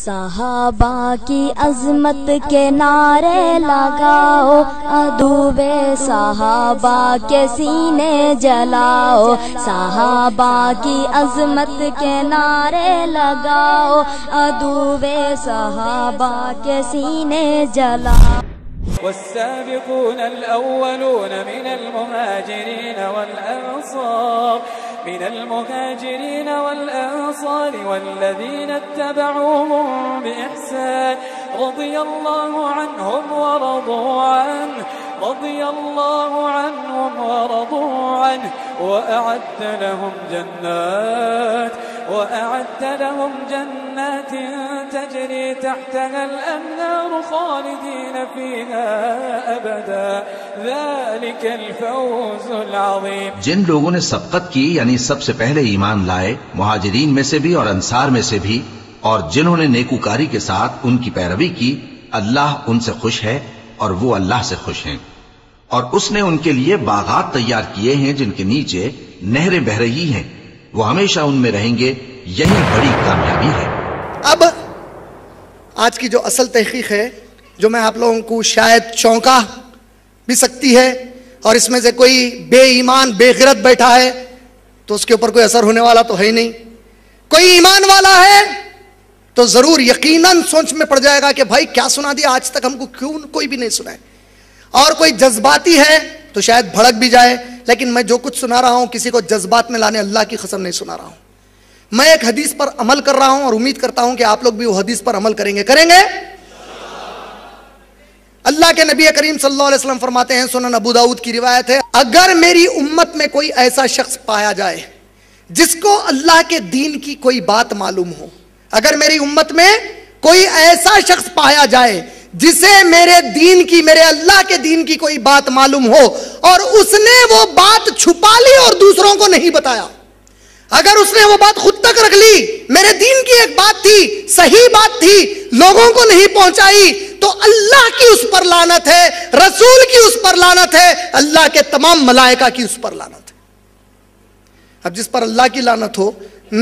صحابہ کی عظمت کے نعرے لگاؤ، عدوے صحابہ کے سینے جلاؤ، صحابہ کی عظمت کے نعرے لگاؤ، عدوے صحابہ کے سینے جلاؤ۔ والسابقون الأولون من المهاجرين والأنصار والذين اتبعوهم بإحسان رضي الله عنهم ورضوا عنه وأعد لهم جنات تجري تحتها الأنهار خالدين فيها أبدا ذلك الفوز العظيم۔ جن لوگوں نے سبقت کی یعنی سب سے پہلے ایمان لائے، مہاجرین میں سے بھی اور انصار میں سے بھی، اور جنہوں نے نیکوکاری کے ساتھ ان کی پیروی کی، اللہ ان سے خوش ہے اور وہ اللہ سے خوش ہیں، اور اس نے ان کے لیے باغات تیار کیے ہیں جن کے نیچے نہریں بہہ رہی ہیں، وہ ہمیشہ ان میں رہیں گے، یہی بڑی کامیابی ہے۔ اب آج کی جو اصل تحقیق ہے، جو میں آپ لوگوں کو شاید چونکا بھی سکتی ہے، اور اس میں سے کوئی بے ایمان بے غیرت بیٹھا ہے تو اس کے اوپر کوئی اثر ہونے والا تو ہے ہی نہیں، کوئی ایمان والا ہے تو ضرور یقیناً سوچ میں پڑ جائے گا کہ بھائی کیا سنا دیا آج تک ہم کو، کیوں کوئی بھی نہیں سنا ہے، اور کوئی جذباتی ہے تو شاید بھڑک بھی جائے، لیکن میں جو کچھ سنا رہا ہوں کسی کو جذبات میں لانے اللہ کی قسم نہیں سنا رہا ہوں، میں ایک حدیث پر عمل کر رہا ہوں اور امید کرتا ہوں کہ آپ لوگ بھی وہ حدیث پر عمل کریں گے۔ اللہ کے نبی کریم صلی اللہ علیہ وسلم فرماتے ہیں، سنن ابو داؤد کی روایت ہے، اگر میری امت میں کوئی ایسا شخص پایا جائے جس کو اللہ کے دین کی کوئی بات معلوم ہو، اگر میری امت میں کوئی ایسا شخص پایا جائے جسے میرے دین کی، میرے اللہ کے دین کی کوئی بات معلوم ہو اور اس نے وہ بات چھپا لی اور دوسروں کو نہیں بتایا، اگر اس نے وہ بات خود تک رکھ لی، میرے دین کی ایک بات تھی، صحیح بات تھی، لوگوں کو نہیں پہنچائی، تو اللہ کی اس پر لعنت ہے، رسول کی اس پر لعنت ہے، اللہ کے تمام ملائکہ کی اس پر لعنت ہے۔ اب جس پر اللہ کی لعنت ہو،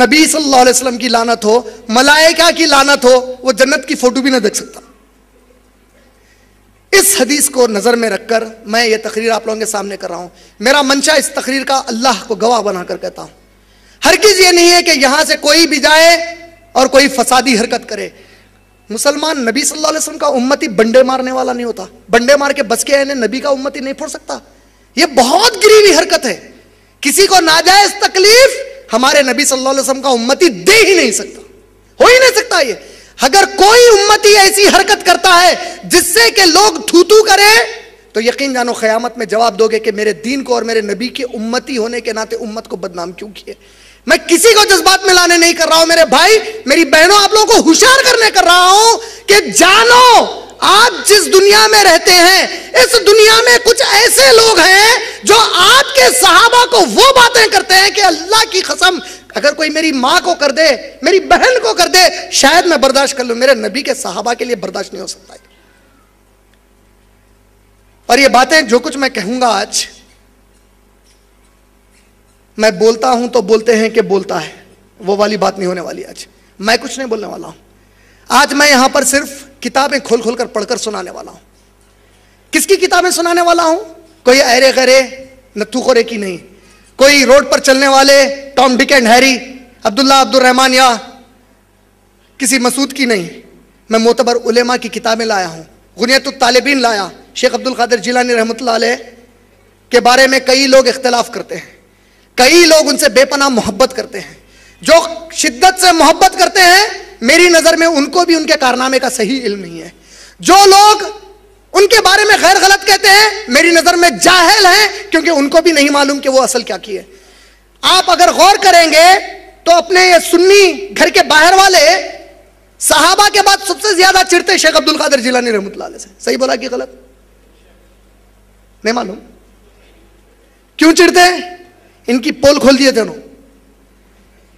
نبی صلی اللہ علیہ وسلم کی لعنت ہو، ملائکہ کی لعنت ہو، وہ جنت کی فوٹو بھی نہ دیکھ سکتا۔ اس حدیث کو نظر میں رکھ کر میں یہ تقریر آپ لوگوں کے سامنے کر رہا ہوں۔ میرا منشا اس تقریر کا اللہ کو گواہ بنا کر کہتا ہوں، ہرگز یہ نہیں ہے کہ یہاں سے کوئی بھی جائے اور کوئی فسادی حرکت کرے۔ مسلمان نبی صلی اللہ علیہ وسلم کا امتی بنڈے مارنے والا نہیں ہوتا، بنڈے مار کے بچ کے آئے نبی کا امتی نہیں پھوڑ سکتا، یہ بہت گری ہوئی حرکت ہے، کسی کو ناجائز تکلیف ہمارے نبی صلی اللہ علیہ وسلم کا امتی دے ہی نہیں سکتا، ہو ہی نہیں سکتا۔ یہ اگر کوئی امتی ایسی حرکت کرتا ہے جس سے کہ لوگ تھو تھو کرے تو یقین جانو قیامت میں جواب دو گے کہ میرے دین کو اور میرے نبی کے امتی ہونے کے ناطے امت کو بدنام کیوں کیے۔ میں کسی کو جذبات میں لانے نہیں کر رہا ہوں، میرے بھائی میری بہنوں، آپ لوگوں کو ہوشیار کرنے کر رہا ہوں کہ جانو آپ جس دنیا میں رہتے ہیں اس دنیا میں کچھ ایسے لوگ ہیں جو آپ کے صحابہ کو وہ باتیں کرتے ہیں کہ اللہ کی قسم اگر کوئی میری ماں کو کر دے، میری بہن کو کر دے شاید میں برداشت کر لوں، میرے نبی کے صحابہ کے لیے برداشت نہیں ہو سکتا ہے۔ اور یہ باتیں جو کچھ میں کہوں گا آج، میں بولتا ہوں تو بولتے ہیں کہ بولتا ہے، وہ والی بات نہیں ہونے والی۔ آج میں کچھ نہیں بولنے والا ہوں، آج میں یہاں پر صرف کتابیں کھول کھول کر پڑھ کر سنانے والا ہوں۔ کس کی کتابیں سنانے والا ہوں؟ کوئی ایرے غیرے نتھو خورے کی نہیں، کوئی روڈ پر چلنے والے ٹام ڈک اینڈ ہیری، عبداللہ عبد الرحمن یا کسی مسعود کی نہیں، میں معتبر علماء کی کتابیں لایا ہوں۔ غنیت الطالبین لایا، شیخ عبد القادر جیلانی رحمۃ اللہ علیہ کے بارے میں کئی لوگ اختلاف کرتے ہیں، کئی لوگ ان سے بے پناہ محبت کرتے ہیں، جو شدت سے محبت کرتے ہیں میری نظر میں ان کو بھی ان کے کارنامے کا صحیح علم نہیں ہے، جو لوگ ان کے بارے میں غیر غلط کہتے ہیں میری نظر میں جاہل ہیں، کیونکہ ان کو بھی نہیں معلوم کہ وہ اصل کیا کیے۔ آپ اگر غور کریں گے تو اپنے یہ سنی گھر کے باہر والے صحابہ کے بعد سب سے زیادہ چڑھتے شیخ عبد القادر جیلانی رحمۃ اللہ علیہ سے۔ صحیح بولا کہ غلط؟ نہیں معلوم کیوں چڑھتے؟ ان کی پول کھول دیے تھے انہوں،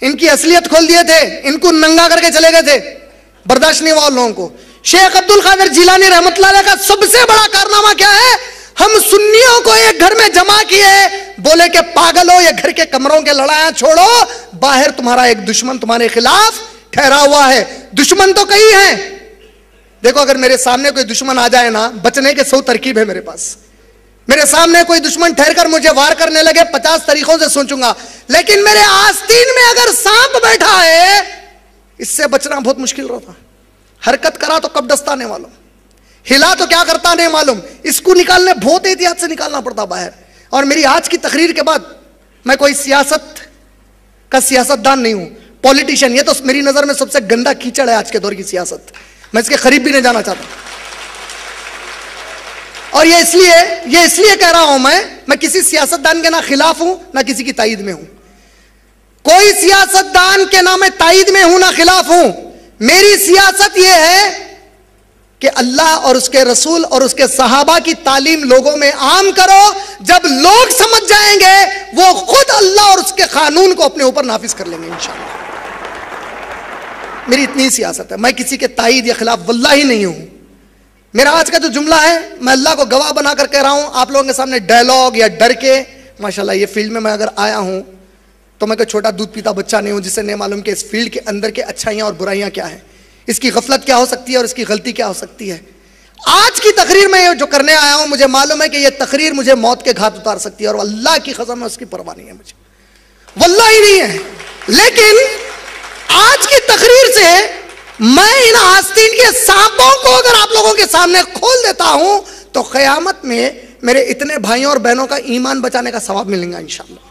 ان کی اصلیت کھول دیے تھے، ان کو ننگا کر کے چلے گئے تھے، برداشت نہیں ہوا ان لوگوں کو۔ شیخ عبد القادر جیلانی رحمۃ اللہ علیہ کا سب سے بڑا کارنامہ کیا ہے؟ ہم سنیوں کو ایک گھر میں جمع کیے، بولے کہ پاگل ہو، یہ گھر کے کمروں کے لڑائیاں چھوڑو، باہر تمہارا ایک دشمن تمہارے خلاف ٹھہرا ہوا ہے. دشمن تو کئی ہیں. دیکھو اگر میرے سامنے کوئی دشمن آ جائے نا, بچنے کے 100 ترکیب ہے میرے پاس. میرے سامنے کوئی دشمن ٹھہر کر مجھے وار کرنے لگے 50 طریقوں سے سوچوں گا, لیکن میرے آستین میں اگر سانپ بیٹھا ہے, اس سے بچنا بہت مشکل رہتا. حرکت کرا تو کب ڈستا نہیں معلوم, ہلا تو کیا کرتا نہیں معلوم. اس کو نکالنے بہت احتیاط سے نکالنا پڑتا باہر. اور میری آج کی تقریر کے بعد میں کوئی سیاست کا سیاست دان نہیں ہوں, پولیٹیشین. یہ تو میری نظر میں سب سے گندا کیچڑ ہے آج کے دور کی سیاست. میں اس کے قریب بھی نہیں جانا چاہتا. اور یہ اس لیے کہہ رہا ہوں, میں کسی سیاست دان کے نہ خلاف ہوں نہ کسی کی تائید میں ہوں. کوئی سیاست دان کے نہ میں تائید میں ہوں نہ خلاف ہوں. میری سیاست یہ ہے کہ اللہ اور اس کے رسول اور اس کے صحابہ کی تعلیم لوگوں میں عام کرو. جب لوگ سمجھ جائیں گے وہ خود اللہ اور اس کے قانون کو اپنے اوپر نافذ کر لیں گے انشاءاللہ. میری اتنی سیاست ہے, میں کسی کے تائید یا خلاف واللہ ہی نہیں ہوں. میرا آج کا جو جملہ ہے میں اللہ کو گواہ بنا کر کہہ رہا ہوں آپ لوگوں کے سامنے, ڈائلاگ یا ڈر کے. ماشاءاللہ یہ فیلڈ میں اگر آیا ہوں تو میں کوئی چھوٹا دودھ پیتا بچہ نہیں ہوں جسے نہیں معلوم کہ اس فیلڈ کے اندر کے اچھائیاں اور برائیاں کیا ہیں, اس کی غفلت کیا ہو سکتی ہے اور اس کی غلطی کیا ہو سکتی ہے. آج کی تقریر میں جو کرنے آیا ہوں مجھے معلوم ہے کہ یہ تقریر مجھے موت کے گھاٹ اتار سکتی ہے, اور اللہ کی قسم میں اس کی پرواہ نہیں ہے مجھے, واللہ ہی نہیں ہے. لیکن آج کی تقریر سے میں ان آستین کے سانپوں کو اگر آپ لوگوں کے سامنے کھول دیتا ہوں تو قیامت میں میرے اتنے بھائیوں اور بہنوں کا ایمان بچانے کا ثواب ملے گا انشاءاللہ.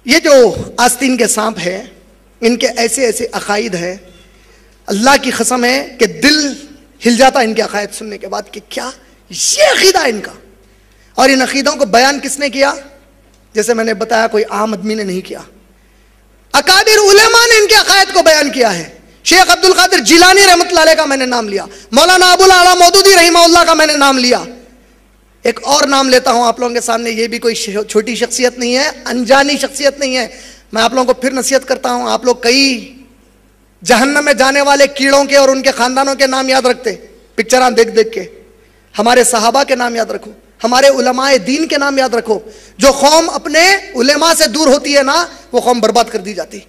یہ جو آستین کے سانپ ہیں ان کے ایسے ایسے عقائد ہیں, اللہ کی قسم ہے کہ دل ہل جاتا ان کے عقائد سننے کے بعد کہ کیا یہ عقیدہ ان کا. اور ان عقیدوں کو بیان کس نے کیا؟ جیسے میں نے بتایا کوئی عام آدمی نے نہیں کیا, اکابر علماء نے ان کے عقائد کو بیان کیا ہے. شیخ عبد القادر جیلانی رحمۃ اللہ علیہ کا میں نے نام لیا, مولانا ابو الاعلی مودودی رحمہ اللہ کا میں نے نام لیا. ایک اور نام لیتا ہوں آپ لوگوں کے سامنے, یہ بھی کوئی چھوٹی شخصیت نہیں ہے, انجانی شخصیت نہیں ہے. میں آپ لوگوں کو پھر نصیحت کرتا ہوں, آپ لوگ کئی جہنم میں جانے والے کیڑوں کے اور ان کے خاندانوں کے نام یاد رکھتے پکچراں دیکھ دیکھ کے. ہمارے صحابہ کے نام یاد رکھو, ہمارے علماء دین کے نام یاد رکھو. جو قوم اپنے علماء سے دور ہوتی ہے نا وہ قوم برباد کر دی جاتی.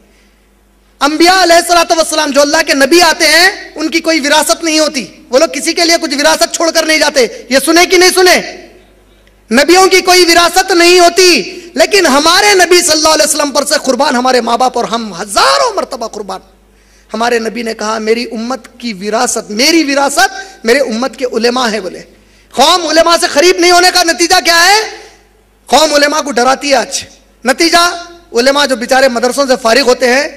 انبیاء علیہ الصلوۃ والسلام جو اللہ کے نبی آتے ہیں ان کی کوئی وراثت نہیں ہوتی, وہ لوگ کسی کے لیے کچھ وراثت چھوڑ کر نہیں جاتے. یہ سنے کہ نہیں سنے؟ نبیوں کی کوئی وراثت نہیں ہوتی, لیکن ہمارے نبی صلی اللہ علیہ وسلم پر سے قربان ہمارے ماں باپ, اور ہم ہزاروں مرتبہ قربان. ہمارے نبی نے کہا میری امت کی وراثت, میری وراثت میرے امت کے علماء ہے. بولے قوم علماء سے قریب نہیں ہونے کا نتیجہ کیا ہے؟ قوم علماء کو ڈراتی ہے. آج نتیجہ علماء جو بیچارے مدرسوں سے فارغ ہوتے ہیں,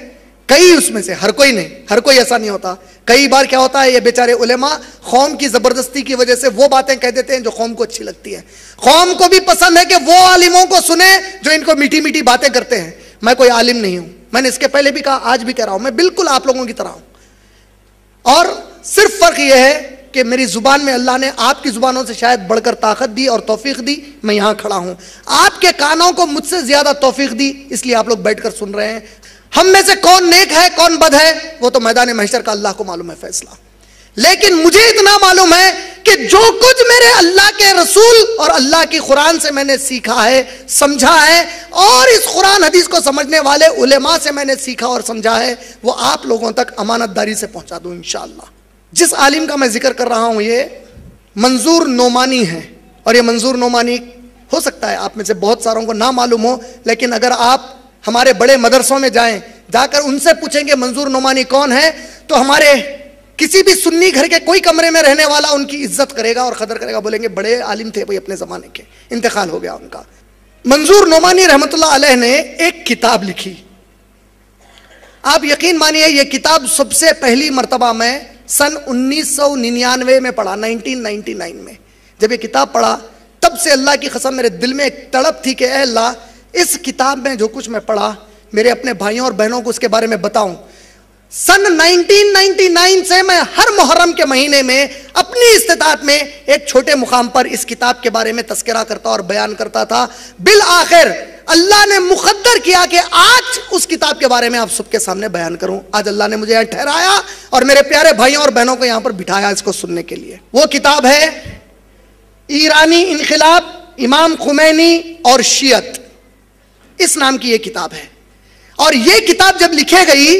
کئی اس میں سے, ہر کوئی نہیں, ہر کوئی ایسا نہیں ہوتا. کئی بار کیا ہوتا ہے یہ بیچارے علماء قوم کی زبردستی کی وجہ سے وہ باتیں کہہ دیتے ہیں جو قوم کو اچھی لگتی ہے. قوم کو بھی پسند ہے کہ وہ عالموں کو سنے جو ان کو میٹھی میٹھی باتیں کرتے ہیں. میں کوئی عالم نہیں ہوں, میں نے اس کے پہلے بھی کہا, آج بھی کہہ رہا ہوں, میں بالکل آپ لوگوں کی طرح ہوں. اور صرف فرق یہ ہے کہ میری زبان میں اللہ نے آپ کی زبانوں سے شاید بڑھ کر طاقت دی اور توفیق دی, میں یہاں کھڑا ہوں. آپ کے کانوں کو مجھ سے زیادہ توفیق دی, اس لیے آپ لوگ بیٹھ کر سن رہے ہیں. ہم میں سے کون نیک ہے کون بد ہے وہ تو میدان محشر کا اللہ کو معلوم ہے فیصلہ. لیکن مجھے اتنا معلوم ہے کہ جو کچھ میرے اللہ کے رسول اور اللہ کی قرآن سے میں نے سیکھا ہے, سمجھا ہے, اور اس قرآن حدیث کو سمجھنے والے علماء سے میں نے سیکھا اور سمجھا ہے, وہ آپ لوگوں تک امانت داری سے پہنچا دوں انشاءاللہ. جس عالم کا میں ذکر کر رہا ہوں یہ منظور نعمانی ہے, اور یہ منظور نعمانی ہو سکتا ہے آپ میں سے بہت ساروں کو نہ معلوم ہو, لیکن اگر آپ ہمارے بڑے مدرسوں میں جائیں, جا کر ان سے پوچھیں گے منظور نعمانی کون ہے, تو ہمارے کسی بھی سنی گھر کے کوئی کمرے میں رہنے والا ان کی عزت کرے گا اور قدر کرے گا, بولیں گے بڑے عالم تھے بھائی اپنے زمانے کے, انتقال ہو گیا ان کا. منظور نعمانی رحمۃ اللہ علیہ نے ایک کتاب لکھی. آپ یقین مانیے یہ کتاب سب سے پہلی مرتبہ میں سن 1999 میں پڑھا, 1999 میں جب یہ کتاب پڑھا, تب سے اللہ کی قسم میرے دل میں ایک تڑپ تھی کہ اے اللہ اس کتاب میں جو کچھ میں پڑھا میرے اپنے بھائیوں اور بہنوں کو اس کے بارے میں بتاؤں. سن 1999 سے میں ہر محرم کے مہینے میں اپنی استطاعت میں ایک چھوٹے مقام پر اس کتاب کے بارے میں تذکرہ کرتا اور بیان کرتا تھا. بالآخر اللہ نے مقدر کیا کہ آج اس کتاب کے بارے میں آپ سب کے سامنے بیان کروں. آج اللہ نے مجھے یہاں ٹھہرایا اور میرے پیارے بھائیوں اور بہنوں کو یہاں پر بٹھایا اس کو سننے کے لیے. وہ کتاب ہے ایرانی انقلاب, امام خمینی اور شیعت, اس نام کی یہ کتاب ہے. اور یہ کتاب جب لکھے گئی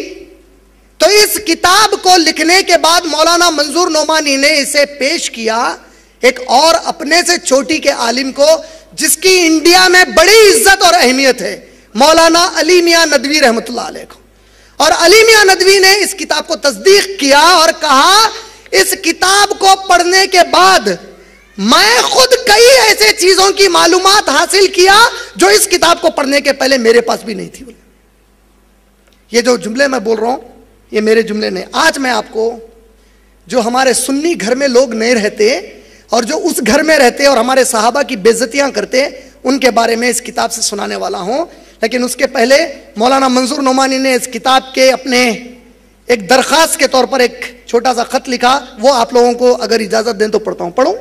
تو اس کتاب کو لکھنے کے بعد مولانا منظور نعمانی نے اسے پیش کیا ایک اور اپنے سے چھوٹی کے عالم کو، جس کی انڈیا میں بڑی عزت اور اہمیت ہے، مولانا علی میاں ندوی رحمۃ اللہ علیہ کو. اور علی میاں ندوی نے اس کتاب کو تصدیق کیا اور کہا اس کتاب کو پڑھنے کے بعد میں خود کئی ایسے چیزوں کی معلومات حاصل کیا جو اس کتاب کو پڑھنے کے پہلے میرے پاس بھی نہیں تھی. یہ جو جملے میں بول رہا ہوں یہ میرے جملے نہیں. آج میں آپ کو جو ہمارے سنی گھر میں لوگ نہیں رہتے اور جو اس گھر میں رہتے اور ہمارے صحابہ کی بے عزتیاں کرتے ان کے بارے میں اس کتاب سے سنانے والا ہوں. لیکن اس کے پہلے مولانا منظور نعمانی نے اس کتاب کے اپنے ایک درخواست کے طور پر ایک چھوٹا سا خط لکھا، وہ آپ لوگوں کو اگر اجازت دیں تو پڑھتا ہوں. پڑھوں.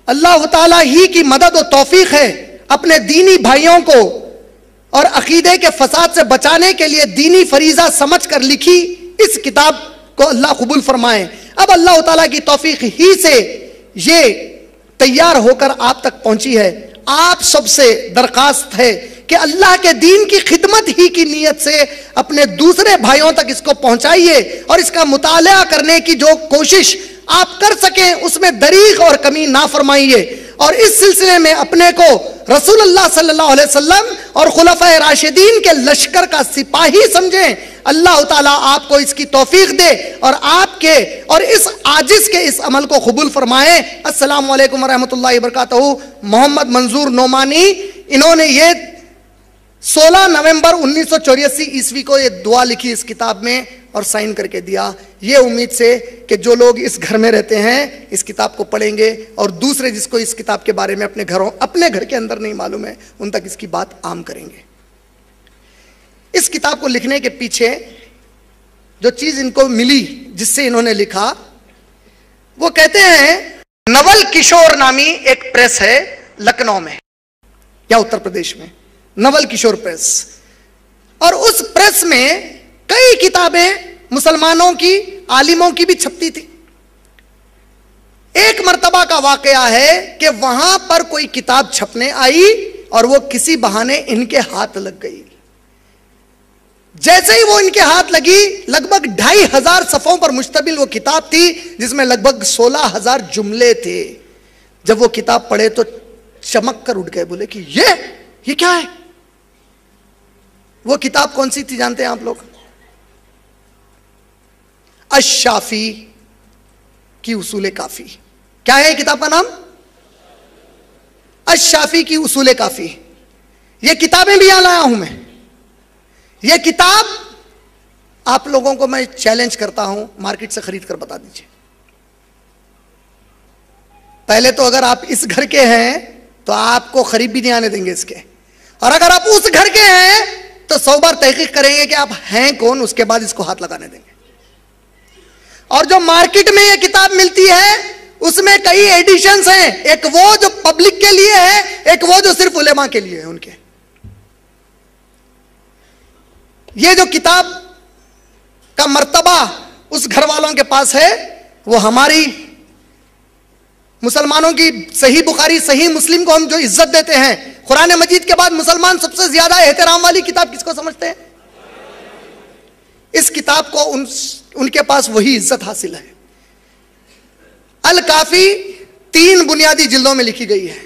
اللہ تعالیٰ ہی کی مدد و توفیق ہے اپنے دینی بھائیوں کو اور عقیدے کے فساد سے بچانے کے لیے دینی فریضہ سمجھ کر لکھی اس کتاب کو اللہ قبول فرمائے. اب اللہ تعالیٰ کی توفیق ہی سے یہ تیار ہو کر آپ تک پہنچی ہے. آپ سب سے درخواست ہے کہ اللہ کے دین کی خدمت ہی کی نیت سے اپنے دوسرے بھائیوں تک اس کو پہنچائیے اور اس کا مطالعہ کرنے کی جو کوشش آپ کر سکیں اس میں دریغ اور کمی نہ فرمائیے. اور اس سلسلے میں اپنے کو رسول اللہ صلی اللہ علیہ وسلم اور خلفائے راشدین کے لشکر کا سپاہی سمجھیں. اللہ تعالیٰ آپ کو اس کی توفیق دے اور آپ کے اور اس عاجز کے اس عمل کو قبول فرمائے. السلام علیکم ورحمۃ اللہ وبرکاتہ. محمد منظور نعمانی، انہوں نے یہ 16 نومبر 1984 عیسوی کو یہ دعا لکھی اس کتاب میں اور سائن کر کے دیا. یہ امید سے کہ جو لوگ اس گھر میں رہتے ہیں اس کتاب کو پڑھیں گے اور دوسرے جس کو اس کتاب کے بارے میں اپنے گھر کے اندر نہیں معلوم ہے ان تک اس کی بات عام کریں گے. اس کتاب کو لکھنے کے پیچھے جو چیز ان کو ملی جس سے انہوں نے لکھا، وہ کہتے ہیں نول کشور نامی ایک پریس ہے لکھنؤ میں یا اتر پردیش میں، نول کشور پریس. اور اس پریس میں کئی کتابیں مسلمانوں کی عالموں کی بھی چھپتی تھی. ایک مرتبہ کا واقعہ ہے کہ وہاں پر کوئی کتاب چھپنے آئی اور وہ کسی بہانے ان کے ہاتھ لگ گئی. جیسے ہی وہ ان کے ہاتھ لگی، لگ بھگ 2500 صفحوں پر مشتمل وہ کتاب تھی جس میں لگ بھگ 16,000 جملے تھے. جب وہ کتاب پڑھے تو چمک کر اٹھ گئے، بولے کہ یہ کیا ہے؟ وہ کتاب کون سی تھی جانتے ہیں آپ لوگ؟ الشافی کی اصول کافی. کیا ہے کتاب کا نام؟ الشافی کی اصول کافی. یہ کتابیں بھی یہاں لایا ہوں میں. یہ کتاب آپ لوگوں کو میں چیلنج کرتا ہوں، مارکیٹ سے خرید کر بتا دیجئے. پہلے تو اگر آپ اس گھر کے ہیں تو آپ کو خرید بھی نہیں آنے دیں گے اس کے، اور اگر آپ اس گھر کے ہیں تو 100 بار تحقیق کریں گے کہ آپ ہیں کون، اس کے بعد اس کو ہاتھ لگانے دیں گے. اور جو مارکیٹ میں یہ کتاب ملتی ہے اس میں کئی ایڈیشنز ہیں، ایک وہ جو پبلک کے لیے ہے، ایک وہ جو صرف علماء کے لیے ہے ان کے. یہ جو کتاب کا مرتبہ اس گھر والوں کے پاس ہے وہ ہماری مسلمانوں کی صحیح بخاری صحیح مسلم کو ہم جو عزت دیتے ہیں، قرآن مجید کے بعد مسلمان سب سے زیادہ احترام والی کتاب کس کو سمجھتے ہیں؟ اس کتاب کو ان کے پاس وہی عزت حاصل ہے. الکافی 3 بنیادی جلدوں میں لکھی گئی ہے.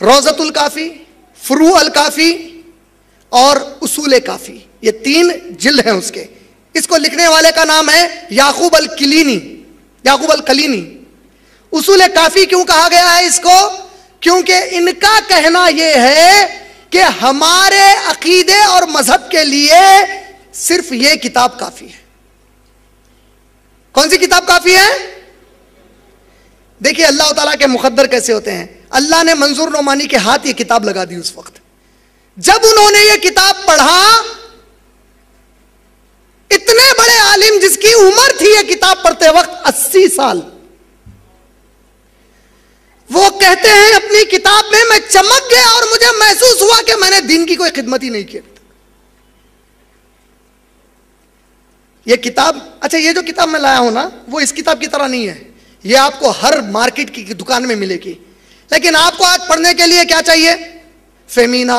روضۃ الکافی، فروع الکافی اور اصول کافی. یہ 3 جلد ہیں اس کے. اس کو لکھنے والے کا نام ہے یعقوب الکلینی. اصول کافی کیوں کہا گیا ہے اس کو؟ کیونکہ ان کا کہنا یہ ہے کہ ہمارے عقیدے اور مذہب کے لیے صرف یہ کتاب کافی ہے. کون سی کتاب کافی ہے؟ دیکھیے اللہ تعالیٰ کے مقدر کیسے ہوتے ہیں. اللہ نے منظور نعمانی کے ہاتھ یہ کتاب لگا دی. اس وقت جب انہوں نے یہ کتاب پڑھا، اتنے بڑے عالم جس کی عمر تھی یہ کتاب پڑھتے وقت 80 سال، وہ کہتے ہیں اپنی کتاب میں چمک گیا اور مجھے محسوس ہوا کہ میں نے دین کی کوئی خدمت ہی نہیں کی. یہ کتاب، اچھا یہ جو کتاب میں لایا ہوں نا وہ اس کتاب کی طرح نہیں ہے. یہ آپ کو ہر مارکیٹ کی دکان میں ملے گی. لیکن آپ کو آج پڑھنے کے لیے کیا چاہیے؟ فیمینا،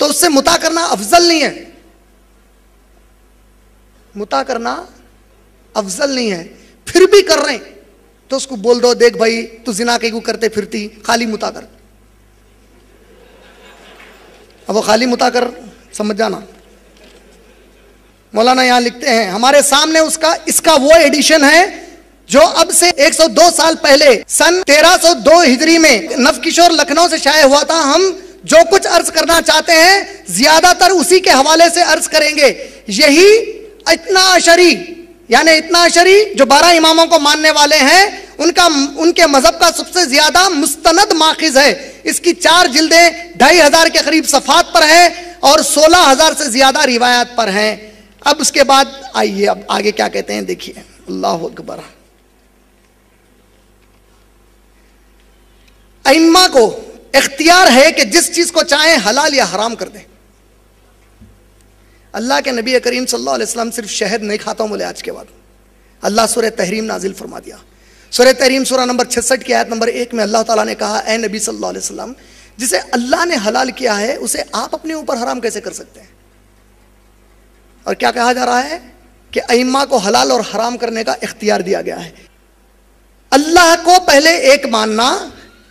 تو اس سے متا کرنا افضل نہیں ہے، متا کرنا افضل نہیں ہے، پھر بھی کر رہے ہیں تو اس کو بول دو دیکھ بھائی تو زنا کہیں کو کرتے پھرتی، خالی متا کر. اب وہ خالی متا کر سمجھ جانا. مولانا یہاں لکھتے ہیں ہمارے سامنے اس کا وہ ایڈیشن ہے جو اب سے 102 سال پہلے سن 1302 ہجری میں نو کشور لکھنؤ سے شائع ہوا تھا. ہم جو کچھ عرض کرنا چاہتے ہیں زیادہ تر اسی کے حوالے سے عرض کریں گے. یہی اتنا عشری یعنی اتنا عشری جو 12 اماموں کو ماننے والے ہیں ان کے مذہب کا سب سے زیادہ مستند ماخذ ہے. اس کی 4 جلدیں 2500 کے قریب صفحات پر ہیں اور 16,000 سے زیادہ روایات پر ہیں. اب اس کے بعد آئیے اب آگے کیا کہتے ہیں دیکھیے. اللہ اکبر. ائمہ کو اختیار ہے کہ جس چیز کو چاہیں حلال یا حرام کر دیں. اللہ کے نبی کریم صلی اللہ علیہ وسلم صرف شہد نہیں کھاتا ہوں بولے آج کے بعد. اللہ سورہ تحریم نازل فرما دیا. سورہ تحریم سورہ نمبر 66 کی آیت نمبر 1 میں اللہ تعالیٰ نے کہا اے نبی صلی اللہ علیہ وسلم جسے اللہ نے حلال کیا ہے اسے آپ اپنے اوپر حرام کیسے کر سکتے ہیں. اور کیا کہا جا رہا ہے کہ ائمہ کو حلال اور حرام کرنے کا اختیار دیا گیا ہے. اللہ کو پہلے ایک ماننا،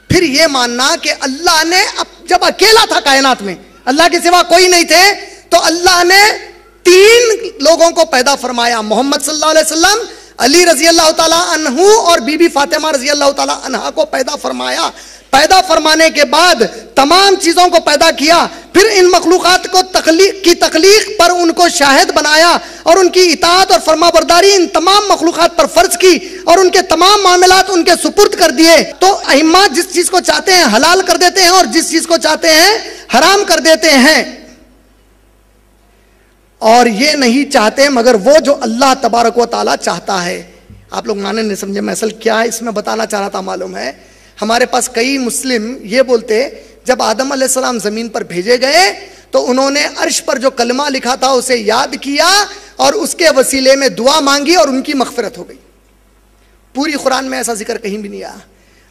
پھر یہ ماننا کہ اللہ نے جب اکیلا تھا کائنات میں، اللہ کے سوا کوئی نہیں تھے، تو اللہ نے 3 لوگوں کو پیدا فرمایا، محمد صلی اللہ علیہ وسلم، علی رضی اللہ تعالیٰ عنہ اور بی بی فاطمہ رضی اللہ تعالیٰ عنہا کو پیدا فرمایا. پیدا فرمانے کے بعد تمام چیزوں کو پیدا کیا، پھر ان مخلوقات کو تخلیق پر ان کو شاہد بنایا اور ان کی اطاعت اور فرما برداری ان تمام مخلوقات پر فرض کی اور ان کے تمام معاملات ان کے سپرد کر دیے. تو ائمہ جس چیز کو چاہتے ہیں حلال کر دیتے ہیں اور جس چیز کو چاہتے ہیں حرام کر دیتے ہیں، اور یہ نہیں چاہتے مگر وہ جو اللہ تبارک و تعالیٰ چاہتا ہے. آپ لوگ مانے نہیں سمجھے میں اصل کیا ہے اس میں بتانا چاہ رہا تھا. معلوم ہے ہمارے پاس کئی مسلم یہ بولتے جب آدم علیہ السلام زمین پر بھیجے گئے تو انہوں نے عرش پر جو کلمہ لکھا تھا اسے یاد کیا اور اس کے وسیلے میں دعا مانگی اور ان کی مغفرت ہو گئی. پوری قرآن میں ایسا ذکر کہیں بھی نہیں آیا.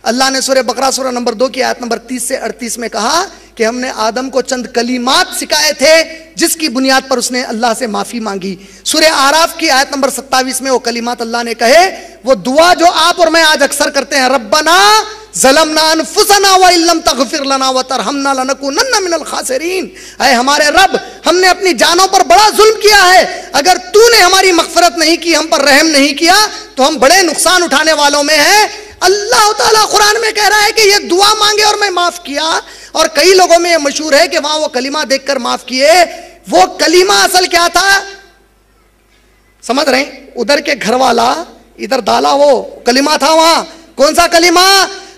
اللہ نے سورہ بقرہ سورہ نمبر 2 کی آیت نمبر 30 سے 38 میں کہا کہ ہم نے آدم کو چند کلمات سکھائے تھے جس کی بنیاد پر اس نے اللہ سے معافی مانگی. سورہ اعراف کی آیت نمبر 27 میں وہ کلمات اللہ نے کہے، وہ دعا جو آپ اور میں آج اکثر کرتے ہیں، ربنا ظلمنا انفسنا وان لم تغفر لنا وترحمنا لنکونن من الخاسرین. اے ہمارے رب، ہم نے اپنی جانوں پر بڑا ظلم کیا ہے، اگر تو نے ہماری مغفرت نہیں کی، ہم پر رحم نہیں کیا تو ہم بڑے نقصان اٹھانے والوں میں ہیں. اللہ تعالیٰ قرآن میں کہہ رہا ہے کہ یہ دعا مانگے اور میں معاف کیا. اور کئی لوگوں میں یہ مشہور ہے کہ وہاں وہ کلمہ دیکھ کر معاف کیے. وہ کلمہ اصل کیا تھا سمجھ رہے ہیں؟ ادھر کے گھر والا ادھر ڈالا وہ کلمہ تھا. وہاں کون سا کلمہ؟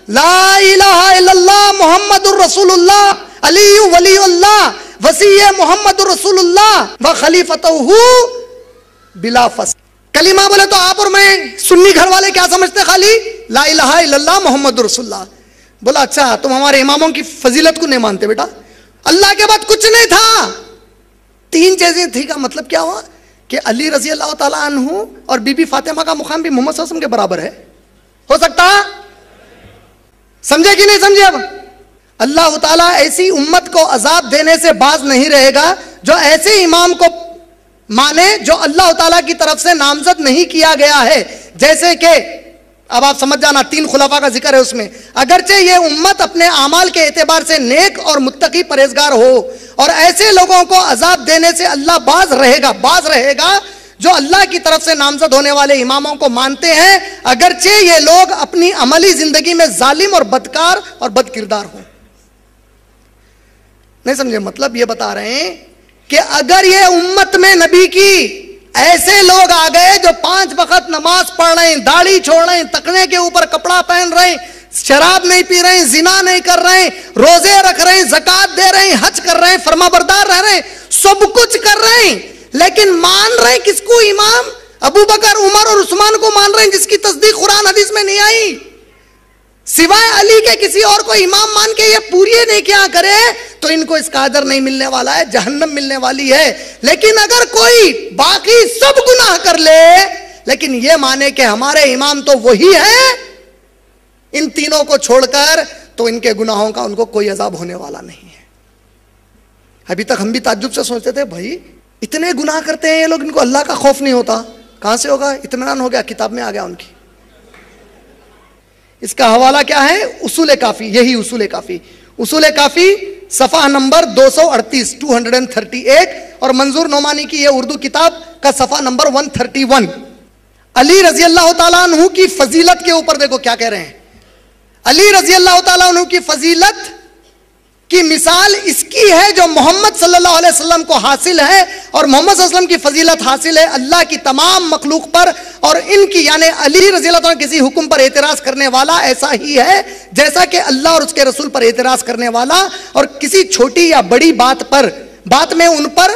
لا الہ الا اللہ محمد الرسول اللہ علی ولی اللہ وصی محمد الرسول اللہ و خلیفتہ بلا فصل. کلمہ بولے تو آپ اور میں سنی گھر والے کیا سمجھتے؟ خالی لا الہ الا اللہ محمد رسول اللہ. بولا اچھا تم ہمارے اماموں کی فضیلت کو نہیں مانتے بیٹا؟ اللہ کے بعد کچھ نہیں تھا، 3 چیزیں تھی. کا مطلب کیا ہوا کہ علی رضی اللہ تعالیٰ عنہ اور بی بی فاطمہ کا مقام بھی محمد صلی اللہ علیہ وسلم کے برابر ہے. ہو سکتا؟ سمجھے کہ نہیں سمجھے؟ اب اللہ تعالیٰ ایسی امت کو عذاب دینے سے باز نہیں رہے گا جو ایسے امام کو مانے جو اللہ تعالیٰ کی طرف سے نامزد نہیں کیا گیا ہے. جیسے کہ اب آپ سمجھ جانا 3 خلفاء کا ذکر ہے اس میں. اگرچہ یہ امت اپنے اعمال کے اعتبار سے نیک اور متقی پرہیزگار ہو، اور ایسے لوگوں کو عذاب دینے سے اللہ باز رہے گا جو اللہ کی طرف سے نامزد ہونے والے اماموں کو مانتے ہیں، اگرچہ یہ لوگ اپنی عملی زندگی میں ظالم اور بدکار اور بد کردار ہوں. نہیں سمجھے؟ مطلب یہ بتا رہے ہیں کہ اگر یہ امت میں نبی کی ایسے لوگ آ گئے جو 5 وقت نماز پڑھ رہے ہیں، داڑھی چھوڑ رہے ہیں، تکنے کے اوپر کپڑا پہن رہے ہیں، شراب نہیں پی رہے ہیں، زنا نہیں کر رہے ہیں، روزے رکھ رہے ہیں، زکوٰۃ دے رہے ہیں، حج کر رہے ہیں، فرما بردار رہ رہے ہیں، سب کچھ کر رہے ہیں، لیکن مان رہے ہیں کس کو؟ امام ابو بکر عمر اور عثمان کو مان رہے ہیں جس کی تصدیق قرآن حدیث میں نہیں آئی. سوائے علی کے کسی اور کو امام مان کے یہ پوری نہیں کیا کرے تو ان کو اس کا اجر نہیں ملنے والا ہے، جہنم ملنے والی ہے. لیکن اگر کوئی باقی سب گناہ کر لے لیکن یہ مانے کہ ہمارے امام تو وہی ہے، ان تینوں کو چھوڑ کر، تو ان کے گناہوں کا ان کو کوئی عذاب ہونے والا نہیں ہے. ابھی تک ہم بھی تعجب سے سوچتے تھے بھائی اتنے گناہ کرتے ہیں یہ لوگ، ان کو اللہ کا خوف نہیں ہوتا، کہاں سے ہوگا؟ اطمینان ہو گیا، کتاب میں آ گیا ان کی۔ اس کا حوالہ کیا ہے؟ اصول کافی، یہی اصول کافی، اصول کافی صفحہ نمبر 238 238 اور منظور نعمانی کی یہ اردو کتاب کا صفحہ نمبر 131۔ علی رضی اللہ تعالیٰ عنہ کی فضیلت کے اوپر دیکھو کیا کہہ رہے ہیں۔ علی رضی اللہ تعالیٰ عنہ کی فضیلت کی مثال اس کی ہے جو محمد صلی اللہ علیہ وسلم کو حاصل ہے، اور محمد صلی اللہ علیہ وسلم کی فضیلت حاصل ہے اللہ کی تمام مخلوق پر، اور ان کی یعنی علی رضی اللہ عنہ کسی حکم پر اعتراض کرنے والا ایسا ہی ہے جیسا کہ اللہ اور اس کے رسول پر اعتراض کرنے والا اور کسی چھوٹی یا بڑی بات میں ان پر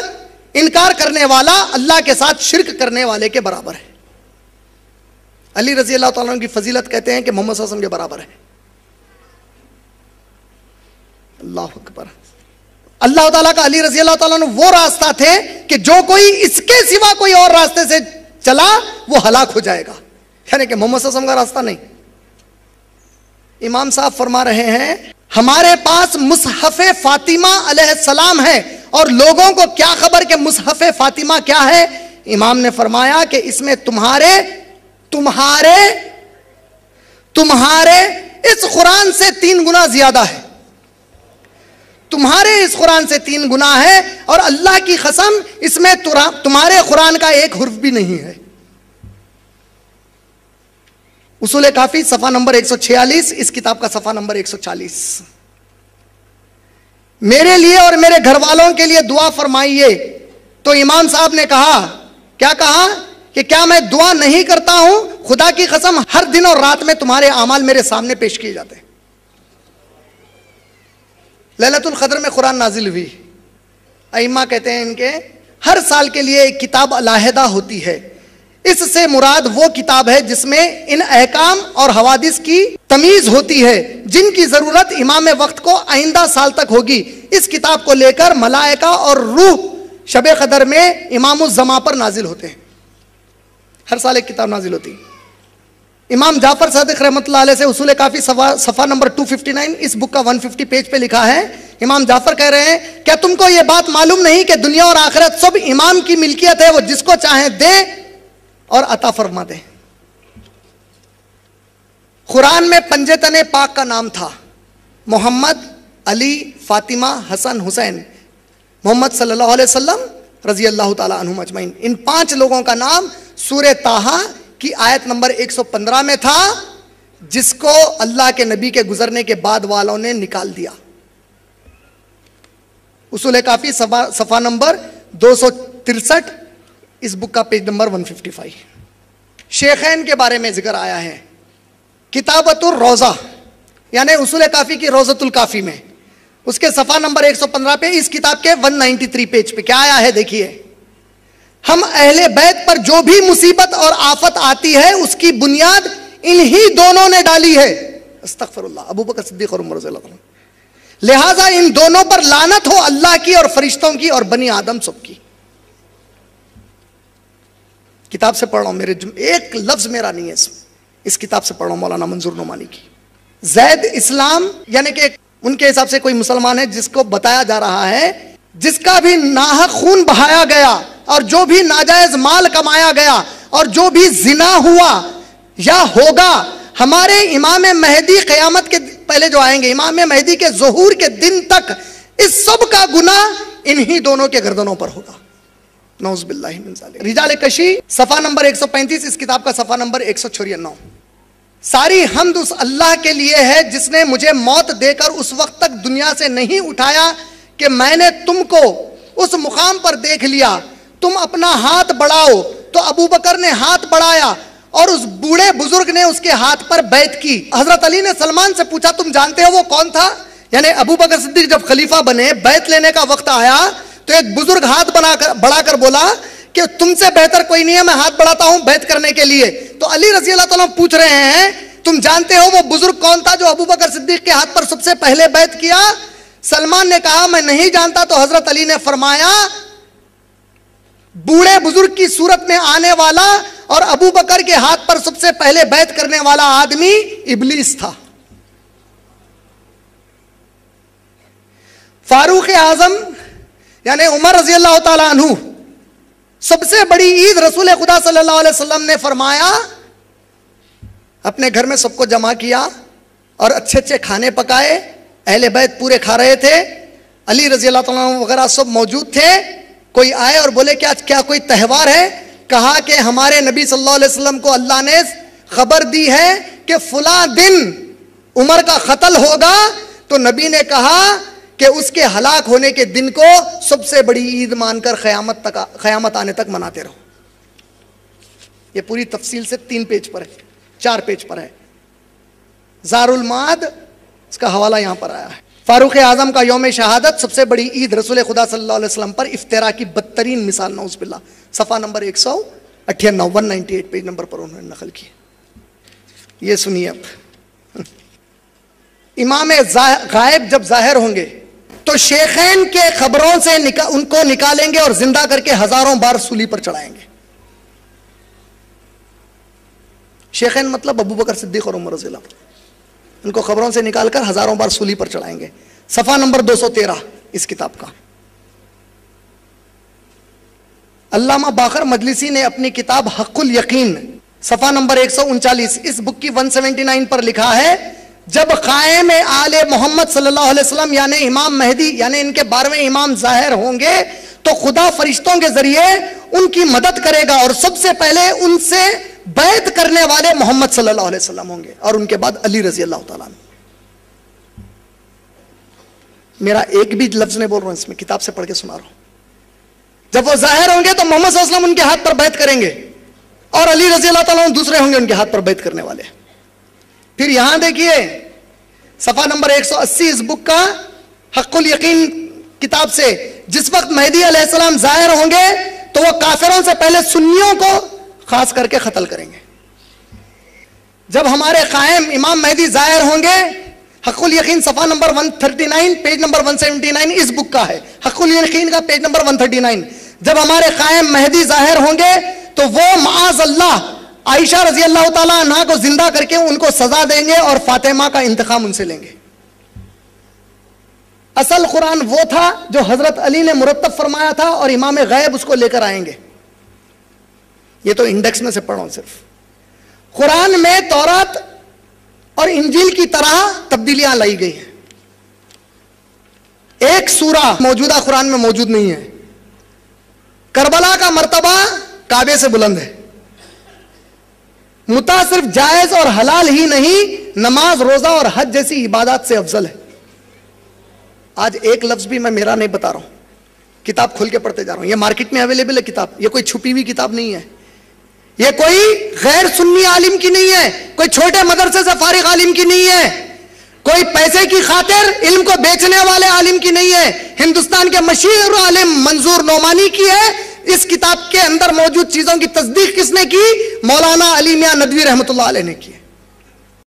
انکار کرنے والا اللہ کے ساتھ شرک کرنے والے کے برابر ہے۔ علی رضی اللہ تعالیٰ عنہ کی فضیلت کہتے ہیں کہ محمد صلی اللہ علیہ وسلم کے برابر ہے۔ اللہ اکبر۔ اللہ تعالیٰ کا علی رضی اللہ تعالیٰ عنہ وہ راستہ تھے کہ جو کوئی اس کے سوا کوئی اور راستے سے چلا وہ ہلاک ہو جائے گا، یعنی کہ محمد صلی اللہ علیہ وسلم کا راستہ نہیں۔ امام صاحب فرما رہے ہیں ہمارے پاس مصحف فاطمہ علیہ السلام ہے، اور لوگوں کو کیا خبر کہ مصحف فاطمہ کیا ہے؟ امام نے فرمایا کہ اس میں تمہارے اس قرآن سے 3 گنا زیادہ ہے، تمہارے اس قرآن سے 3 گنا ہے، اور اللہ کی قسم اس میں تمہارے قرآن کا ایک حرف بھی نہیں ہے۔ اصول کافی صفحہ نمبر 146، اس کتاب کا صفحہ نمبر 140۔ میرے لیے اور میرے گھر والوں کے لیے دعا فرمائیے۔ تو امام صاحب نے کہا، کیا کہا کہ کیا میں دعا نہیں کرتا ہوں؟ خدا کی قسم ہر دن اور رات میں تمہارے اعمال میرے سامنے پیش کیے جاتے ہیں۔ لیلۃ القدر میں قرآن نازل ہوئی، ائمہ کہتے ہیں ان کے ہر سال کے لیے ایک کتاب علیحدہ ہوتی ہے، اس سے مراد وہ کتاب ہے جس میں ان احکام اور حوادث کی تمیز ہوتی ہے جن کی ضرورت امام وقت کو آئندہ سال تک ہوگی۔ اس کتاب کو لے کر ملائکہ اور روح شب قدر میں امام الزمان پر نازل ہوتے ہیں، ہر سال ایک کتاب نازل ہوتی ہے۔ امام جعفر صادق رحمۃ اللہ علیہ سے اصول کافی صفحہ نمبر 259 اس بک کا 150 پیج پہ لکھا ہے، امام جعفر کہہ رہے ہیں کیا تم کو یہ بات معلوم نہیں کہ دنیا اور آخرت سب امام کی ملکیت ہے، وہ جس کو چاہیں دے اور عطا فرما دے۔ قرآن میں پنجتن پاک کا نام تھا، محمد، علی، فاطمہ، حسن، حسین، محمد صلی اللہ علیہ وسلم رضی اللہ تعالی عنہم اجمعین۔ ان 5 لوگوں کا نام سورہ طٰہٰ کی آیت نمبر 115 میں تھا، جس کو اللہ کے نبی کے گزرنے کے بعد والوں نے نکال دیا۔ اصول کافی صفحہ نمبر 263 اس بک کا پیج نمبر 155۔ شیخین کے بارے میں ذکر آیا ہے کتابت الروضہ، یعنی اصول کافی کی روضۃ الکافی میں، اس کے صفحہ نمبر 115 پہ اس کتاب کے 193 پیج پہ کیا آیا ہے دیکھیے، ہم اہل بیت پر جو بھی مصیبت اور آفت آتی ہے اس کی بنیاد انہی دونوں نے ڈالی ہے، استغفر اللہ، ابو بکر صدیق اور عمر رضی اللہ عنہ، لہٰذا ان دونوں پر لعنت ہو اللہ کی اور فرشتوں کی اور بنی آدم سب کی۔ کتاب سے پڑھ رہا ہوں، ایک لفظ میرا نہیں ہے اس کتاب سے پڑھ رہا ہوں، مولانا منظور نعمانی کی۔ زید اسلام یعنی کہ ان کے حساب سے کوئی مسلمان ہے جس کو بتایا جا رہا ہے جس کا بھی ناحق خون بہایا گیا اور جو بھی ناجائز مال کمایا گیا اور جو بھی زنا ہوا یا ہوگا، ہمارے امام مہدی قیامت کے پہلے جو آئیں گے، امام مہدی کے ظہور کے دن تک اس سب کا گناہ انہی دونوں کے گردنوں پر ہوگا، نعوذ باللہ من ذالک۔ رجال کشی صفحہ نمبر 135 اس کتاب کا صفحہ نمبر 194۔ ساری حمد اس اللہ کے لیے ہے جس نے مجھے موت دے کر اس وقت تک دنیا سے نہیں اٹھایا کہ میں نے تم کو اس مقام پر دیکھ لیا، تم اپنا ہاتھ بڑھاؤ، تو ابو بکر نے ہاتھ بڑھایا اور اس بوڑھے بزرگ نے اس کے ہاتھ پر بیعت کی۔ حضرت علی نے سلمان سے پوچھا تم جانتے ہو وہ کون تھا؟ یعنی ابو بکر صدیق جب خلیفہ بنے، بیعت لینے کا وقت آیا تو ایک بزرگ ہاتھ بڑھا کر بولا کہ تم سے بہتر کوئی نہیں ہے، میں ہاتھ بڑھاتا ہوں بیعت کرنے کے لیے۔ تو علی رضی اللہ تعالیٰ پوچھ رہے ہیں تم جانتے ہو وہ بزرگ کون تھا جو ابو بکر صدیق کے ہاتھ پر سب سے پہلے بیعت کیا؟ سلمان نے کہا میں نہیں جانتا۔ تو حضرت علی نے فرمایا بوڑھے بزرگ کی صورت میں آنے والا اور ابو بکر کے ہاتھ پر سب سے پہلے بیعت کرنے والا آدمی ابلیس تھا۔ فاروق اعظم یعنی عمر رضی اللہ تعالیٰ عنہ سب سے بڑی عید رسول خدا صلی اللہ علیہ وسلم نے فرمایا، اپنے گھر میں سب کو جمع کیا اور اچھے اچھے کھانے پکائے، اہل بیت پورے کھا رہے تھے، علی رضی اللہ تعالیٰ عنہ وغیرہ سب موجود تھے. کوئی آئے اور بولے کہ آج کیا کوئی تہوار ہے؟ کہا کہ ہمارے نبی صلی اللہ علیہ وسلم کو اللہ نے خبر دی ہے کہ فلاں دن عمر کا قتل ہوگا. تو نبی نے کہا کہ اس کے ہلاک ہونے کے دن کو سب سے بڑی عید مان کر قیامت آنے تک مناتے رہو. یہ پوری تفصیل سے 3 پیج پر ہے، 4 پیج پر ہے. زار المعاد اس کا حوالہ یہاں پر آیا ہے. فاروق اعظم کا یوم شہادت سب سے بڑی عید رسول خدا صلی اللہ علیہ وسلم پر افطرا کی بدترین مثال، نعوذ باللہ. صفحہ نمبر 198 198 پیج نمبر پر انہوں نے نقل کی. یہ سنیے اب، امام غائب جب ظاہر ہوں گے تو شیخین کے خبروں سے ان کو نکالیں گے اور زندہ کر کے ہزاروں بار سولی پر چڑھائیں گے. شیخین مطلب ابو بکر صدیق اور عمر رضی اللہ عنہ، ان کو خبروں سے نکال کر ہزاروں بار سولی پر چڑھائیں گے. صفحہ نمبر 213 اس کتاب کا. علامہ باقر مجلسی نے اپنی کتاب حق الیقین صفحہ نمبر 139 اس بک کی 179 پر لکھا ہے، جب قائم آل محمد صلی اللہ علیہ وسلم یعنی امام مہدی یعنی ان کے 12ویں امام ظاہر ہوں گے تو خدا فرشتوں کے ذریعے ان کی مدد کرے گا، اور سب سے پہلے ان سے بیعت کرنے والے محمد صلی اللہ علیہ وسلم ہوں گے، اور ان کے بعد علی رضی اللہ تعالیٰ عنہ. میرا ایک بھی لفظ نہیں بول رہا ہوں اس میں، کتاب سے پڑھ کے سنا رہا ہوں. جب وہ ظاہر ہوں گے تو محمد صلی اللہ علیہ وسلم ان کے ہاتھ پر بیعت کریں گے، اور علی رضی اللہ تعالیٰ عنہ دوسرے ہوں گے ان کے ہاتھ پر بیعت کرنے والے. پھر یہاں دیکھیے صفحہ نمبر 180 اس بک کا حق الیقین کتاب سے، جس وقت مہدی علیہ السلام ظاہر ہوں گے تو وہ کافروں سے پہلے سنیوں کو خاص کر کے قتل کریں گے. جب ہمارے قائم امام مہدی ظاہر ہوں گے، حق الیقین صفحہ نمبر 139 پیج نمبر 179 اس بک کا ہے، حق الیقین کا پیج نمبر 139. جب ہمارے قائم مہدی ظاہر ہوں گے تو وہ معاذ اللہ عائشہ رضی اللہ تعالیٰ عنہ کو زندہ کر کے ان کو سزا دیں گے اور فاطمہ کا انتقام ان سے لیں گے. اصل قرآن وہ تھا جو حضرت علی نے مرتب فرمایا تھا اور امام غیب اس کو لے کر آئیں گے. یہ تو انڈیکس میں سے پڑھو. صرف قرآن میں تورات اور انجیل کی طرح تبدیلیاں لائی گئی ہیں. ایک سورہ موجودہ قرآن میں موجود نہیں ہے. کربلا کا مرتبہ کعبے سے بلند ہے. متع صرف جائز اور حلال ہی نہیں، نماز روزہ اور حج جیسی عبادات سے افضل ہے. آج ایک لفظ بھی میں میرا نہیں بتا رہا ہوں، کتاب کھول کے پڑھتے جا رہا ہوں. یہ مارکیٹ میں اویلیبل ہے کتاب، یہ کوئی چھپی ہوئی کتاب نہیں ہے، یہ کوئی غیر سنی عالم کی نہیں ہے، کوئی چھوٹے مدرسے سے فارغ عالم کی نہیں ہے، کوئی پیسے کی خاطر علم کو بیچنے والے عالم کی نہیں ہے. ہندوستان کے مشہور عالم منظور نعمانی کی ہے. اس کتاب کے اندر موجود چیزوں کی تصدیق کس نے کی؟ مولانا علی میاں ندوی رحمۃ اللہ علیہ نے کی.